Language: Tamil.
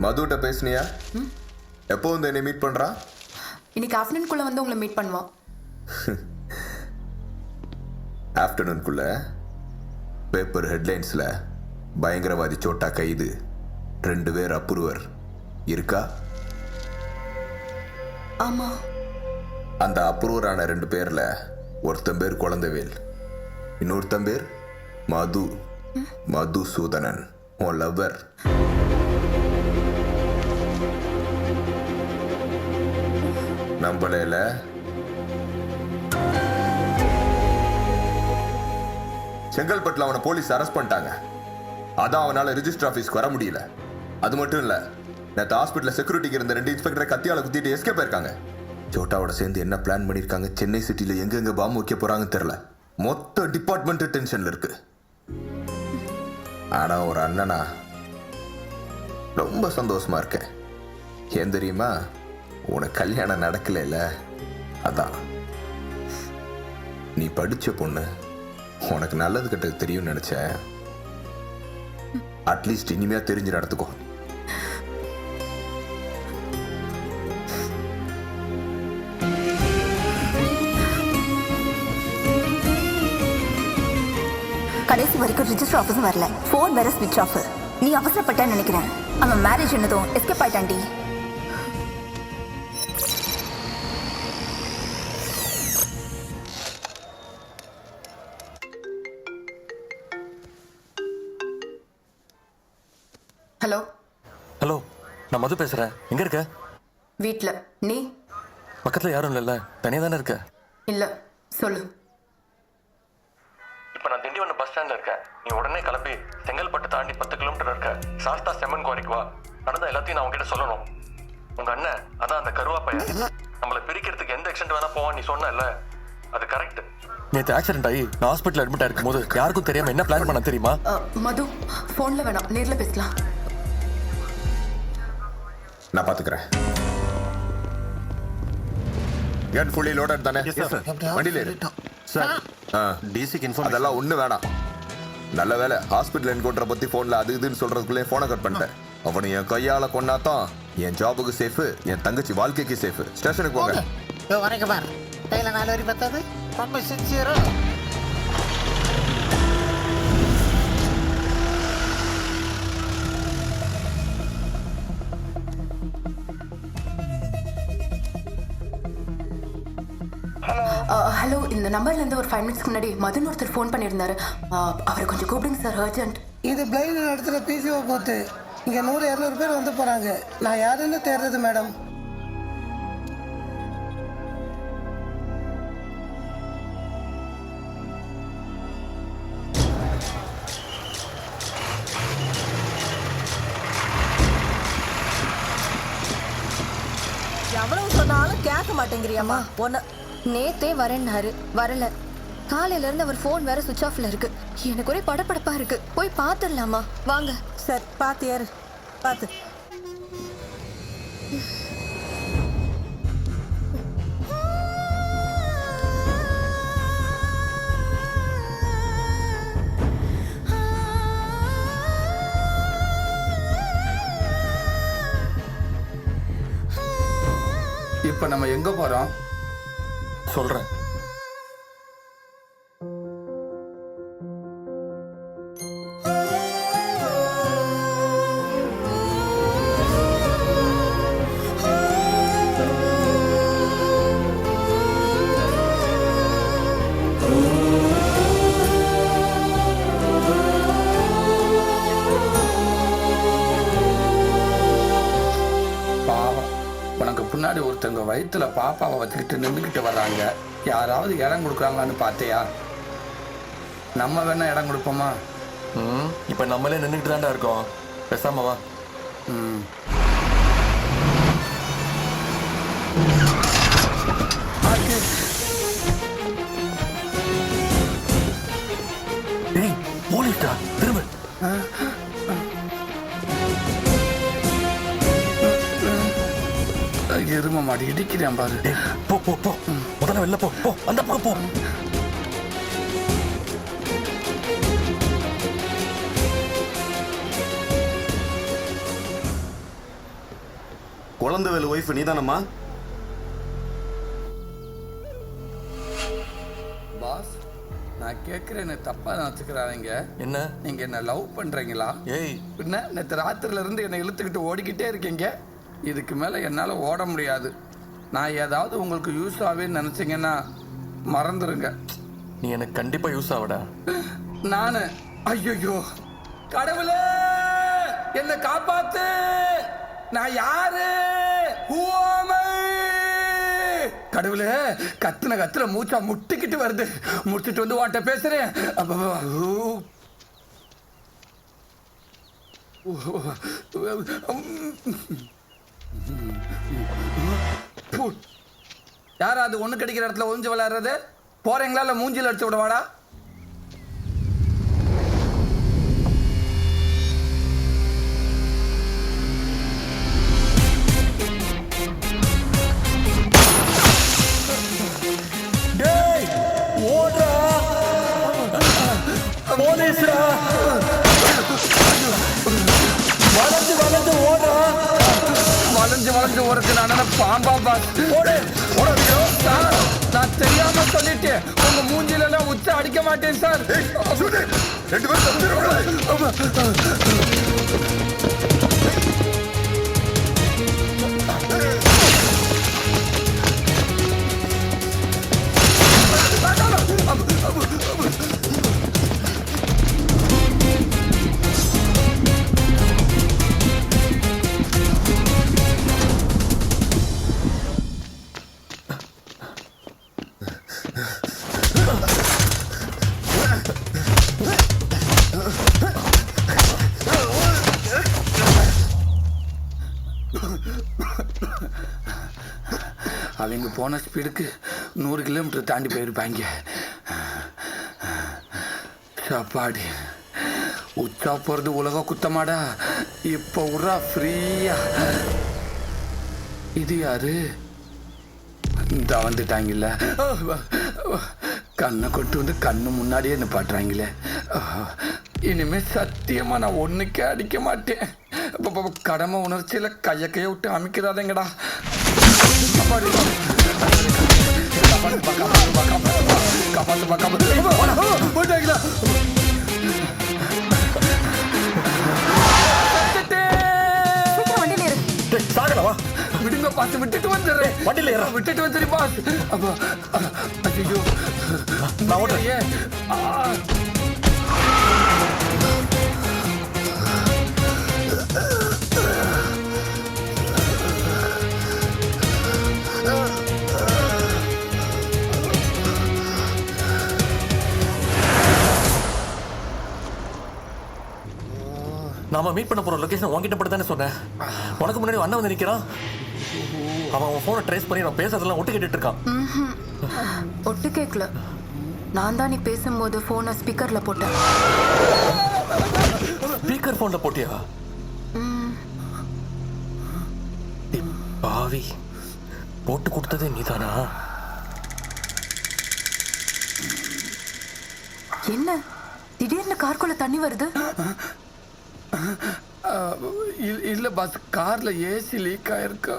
மதுட்ட பேசுனியா? எப்போ வந்து என்னை மீட் பண்றா? இன்னைக்கு ஆஃப்டர்நூன்குள்ள வந்து உங்களை மீட் பண்ணுவான். ஆஃப்டர்நூன்குள்ள பேப்பர் ஹெட்லைன்ஸ்ல பயங்கரவாதி சோட்டா கைது, 2 பேர் அப்ரூவர் இருக்கா? ஆமா. அந்த அப்ரூவரான 2 பேர்ல ஒருத்தன் பேர் குழந்தைவேல், இன்னொருத்தன் பேர் மதுசூதனன், உன் லவ்வர். நம்பலைல? செங்கல்பட்டுல அவனை போலீஸ் அரெஸ்ட் பண்ணிட்டாங்க. அதான் அவனால ரிஜிஸ்டர் ஆபீஸ்க்கு வர முடியல. அது மட்டும் இல்ல, நேற்று ஹாஸ்பிட்டல் செக்யூரிட்டிக்கு இருந்த 2 இன்ஸ்பெக்டரை கத்தியால குத்திட்டு எஸ்கேப் ஆயிருக்காங்க. சோட்டாவோட சேர்ந்து என்ன பிளான் பண்ணிருக்காங்க, சென்னை சிட்டில எங்கெங்க பாம்பு வைக்க போறாங்கன்னு தெரியல. மொத்த டிபார்ட்மெண்ட் டென்ஷன்ல இருக்கு. ஆனா ஒரு அண்ணனா ரொம்ப சந்தோஷமா இருக்கேன். ஏன் தெரியுமா? உனக்கு கல்யாணம் நடக்கல. அதான். நீ படிச்ச பொண்ணு, உனக்கு நல்லது கெட்டது தெரியும்னு நினைச்சேன். அட்லீஸ்ட் இனிமையா தெரிஞ்சு நடத்துக்கோ. கடைசி வரைக்கும் ரிஜிஸ்டர் ஆஃபீஸும் வரல, ஃபோன் வேற ஸ்விட்ச் ஆஃப். நீ அவசரப்பட்டான்னு நினைக்கிறேன். அவன் மேரேஜ் என்னதும் எஸ்கேப் ஆயிட்டான்டி. ஹலோ. ஹலோ, நான் மது பேசுறேன். எங்க இருக்க? வீட்ல. நீ? பக்கத்துல யாரும் இல்லைல்ல, தனியா தானே இருக்க? இல்ல, சொல்லு. இப்போ நான் திண்டிவனம் பஸ் ஸ்டாண்ட்ல இருக்கேன். நீ உடனே கிளம்பி செங்கல்பட்டு தாண்டி 10 கிலோமீட்டர் இருக்க சாஸ்தா செம்மன் குவாரிக்கு வா. நடந்த எல்லாத்தையும் நான் உங்ககிட்ட சொல்லணும். உங்க அண்ணன், அதான் அந்த கருவா பையன், நம்மளை பிரிக்கிறதுக்கு எந்த எக்ஸ்டென்ட் வேணா போவான். நீ சொன்ன அது கரெக்ட். நேற்று ஆக்சிடென்ட் ஆகி நான் ஹாஸ்பிட்டல் அட்மிட் ஆயிருக்கும் போது யாருக்கும் தெரியாம என்ன பிளான் பண்ண தெரியுமா? மது, போன்ல வேணாம், நேர்ல பேசலாம். நான் பாத்துக்கிறேன். கன் ஃபுல்லி லோடட் தானே? வண்டியில ஏறு. சார், டிசிக்கு இன்ஃபார்ம். அதெல்லாம் ஒண்ணு வேணாம். நல்ல வேலை ஹாஸ்பிட்டல் என்கவுண்டரை பத்தி போன்ல அது இதுன்னு சொல்றதுக்குள்ளே போனை கட் பண்ணிட்டேன். அவனை என் கையால கொண்டாதான் என் ஜாபுக்கு சேஃபு, என் தங்கச்சி வாழ்க்கைக்கு சேஃபு. ஸ்டேஷனுக்கு போங்க. வரைக்கும் பாரு, கையில 4 வரி பத்தாது. ரொம்ப சின்சியரோ. ஹலோ, இந்த நம்பர்ல இருந்து ஒரு 5 மினிட்ஸ்க்கு முன்னாடி மதுன்னு ஒருத்தர் ஃபோன் பண்ணியிருந்தாரு. அவரை கொஞ்சம் கூப்பிடுங்க சார், அர்ஜென்ட். இது பிளைண்ட் இடத்துல பிசிஓ போத்து. இங்க 100-200 பேர் வந்து போறாங்க. நான் யாருன்னு தேடுறது மேடம். எவ்வளவு சொன்னாலும் கேட்க மாட்டேங்கிறியம்மா. ஒன்னு நேத்தே வரேன்னாரு, வரல. காலையில இருந்து அவர் போன் வேற சுவிட்ச் ஆஃப்ல இருக்கு. எனக்கு ஒரே படபடப்பா இருக்கு. போய் பாத்துடலாமா? வாங்க. சார், பாத்து ஏறு, பாத்து. இப்ப நம்ம எங்க போறோம்? சொல்றேன். முன்னாடி ஒருத்தங்க வயிற்றுல பாப்பாவை வச்சுக்கிட்டு நின்றுக்கிட்டு வர்றாங்க. யாராவது இடம் கொடுக்குறாங்களான்னு பார்த்தியா? நம்ம வேணா இடம் கொடுப்போமா? இப்போ நம்மளே நின்றுக்கிட்டு தாண்டா இருக்கோம். பேசாம வா. போலீஸ்டா, திரும்ப. எரும மாடி இடிக்கிறேன் பாரு. போ போ போ, முதல்ல வெளில போ. போ, அந்த பக்கம் போ. குழந்தைவேலு ஒய்ஃப் நீதானம்மா? பாஸ், நான் கேட்குறேன்னு தப்பாக நினச்சிக்கிறாங்க. என்ன? நீங்கள் என்ன லவ் பண்ணுறீங்களா? ஏய், பின்ன நேற்று ராத்திரிலேருந்து என்னை இழுத்துக்கிட்டு ஓடிக்கிட்டே இருக்கீங்க. இதுக்கு மேலே என்னால் ஓட முடியாது. நான் ஏதாவது உங்களுக்கு யூஸ் ஆவேன்னு நினச்சிங்கன்னா மறந்துடுங்க. நீ எனக்கு கண்டிப்பா யூஸ் ஆவடா. நான் ஐயோ கடவுளே என்னை காப்பாத்து. நான் யாரு? Who am I? கடவுளே, கத்துன மூச்சா முட்டிக்கிட்டு வருது. முடிச்சிட்டு வந்து வாட்ட பேசுறேன். யாரா அது ஒண்ணு கிடைக்கிற இடத்துல ஒளிஞ்சு விளையாடுறது? போறீங்களா இல்ல மூஞ்சில அடிச்சு விடவாடா? வளைஞ்சு ஓடுறது நான் பாம்பா பாஸ். நான் தெரியாம சொல்லிட்டேன். உங்க மூஞ்சில எல்லாம் உச்ச அடிக்க மாட்டேன் சார். ரெண்டு பேரும் அவங்க போன ஸ்பீடுக்கு 100 கிலோமீட்டர் தாண்டி போயிருப்பாங்க. சாப்பாடு உச்சா போறது உலக குத்தமாடா. இப்ப உரா ஃப்ரீயா. இது யாரு? இந்த வந்துட்டாங்கல்ல. கண்ணை கொண்டு வந்து கண்ணு முன்னாடியே நிப்பாட்டுறாங்களே. இனிமே சத்தியமா நான் ஒண்ணுக்கே அடிக்க மாட்டேன். கடமை உணர்ச்சியில கைய விட்டு அமைக்கிறாதேங்கடா. விடுங்க பாத்து, விட்டுட்டு வந்துடுறேன். வண்டியில விட்டுட்டு வந்துரு பாஸ். ஐயோ நான் ஓடுறேன். நாம மீட் பண்ண போற லொகேஷன் உன்கிட்ட மட்டும் தானே சொன்னேன். உனக்கு முன்னாடி அண்ணன் வந்து நிக்கிறான். அவன் போனை ட்ரேஸ் பண்ணி நான் பேசுறதெல்லாம் ஒட்டு கேட்டுட்டு இருக்கான். ஒட்டு கேட்கல, நான் தான் நீ பேசும்போது போனை ஸ்பீக்கர்ல போட்டேன். ஸ்பீக்கர் போன்ல போட்டியா? பாவி, போட்டு கொடுத்ததே நீதானா? என்ன திடீர்னு கார்க்குள்ள தண்ணி வருது? இல்ல பாஸ், கார்ல ஏசி லீக் ஆயிருக்கு.